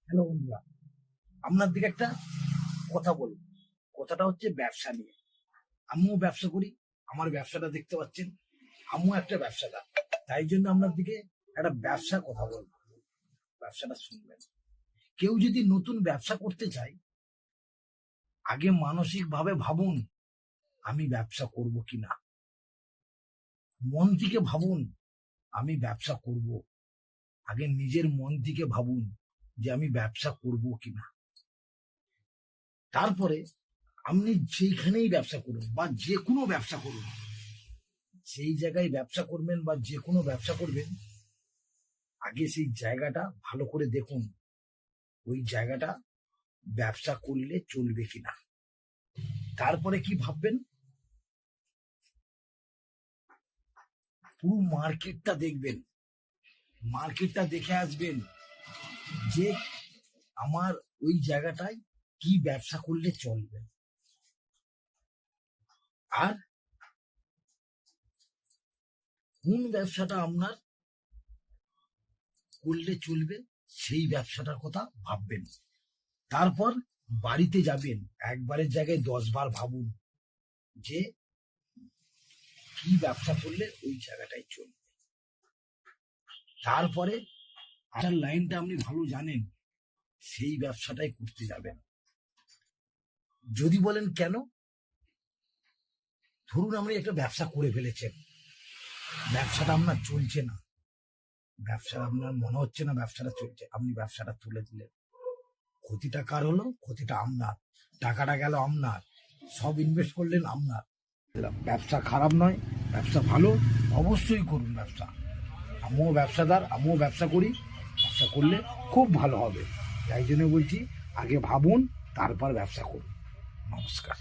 Hello বন্ধুরা, আপনার দিকে একটা কথা বলবো। কথাটা হচ্ছে ব্যবসা নিয়ে। আমিও ব্যবসা করি, আমার ব্যবসাটা দেখতে পাচ্ছেন। আমিও একটা ব্যবসাদার, তাই জন্য আপনার দিকে একটা ব্যবসা কথা বলবো। ব্যবসাটা শুনবেন। কেউ যদি নতুন ব্যবসা করতে চায়, আগে মানসিক ভাবে ভাবুন আমি ব্যবসা করব কিনা। মন থেকে ভাবুন আমি ব্যবসা করব। আগে নিজের মন থেকে ভাবুন যে আমি ব্যবসা করব কিনা। তারপরে আপনি যেখানেই ব্যবসা করুন বা যে কোনো ব্যবসা করুন, সেই জায়গায় ব্যবসা করবেন বা যে কোনো ব্যবসা করবেন, আগে সেই জায়গাটা ভালো করে দেখুন ওই জায়গাটা ব্যবসা করলে চলবে কিনা। তারপরে কি ভাববেন, পুরো মার্কেটটা দেখবেন। মার্কেটটা দেখে আসবেন যে আমার ওই জায়গাটায় কি ব্যবসা করলে চলবে, আর কোন ব্যবসাটা আপনার করলে চলবে সেই ব্যবসাটার কথা ভাববেন। তারপর বাড়িতে যাবেন, একবারের জায়গায় 10 বার ভাবুন যে কি ব্যবসা করলে ওই জায়গাটায় চলবে। তারপরে আর লাইনটা আপনি ভালো জানেন, সেই ব্যবসাটাই করতে যাবেন। যদি বলেন কেন, ধরুন আপনি একটা ব্যবসা করে ফেলেছেন, ব্যবসাটা আপনার চলছে না, ব্যবসা আপনার মনে হচ্ছে না ব্যবসাটা চলছে, আপনি ব্যবসাটা তুলে দিলেন। ক্ষতিটা কার হলো? ক্ষতিটা আপনার। টাকাটা গেল আপনার, সব ইনভেস্ট করলেন আপনার। ব্যবসা খারাপ নয়, ব্যবসা ভালো, অবশ্যই করুন ব্যবসা। আমিও ব্যবসাদার, আমিও ব্যবসা করি। ব্যবসা করলে খুব ভালো হবে, তাই জন্য বলছি আগে ভাবুন তারপর ব্যবসা করুন। নমস্কার।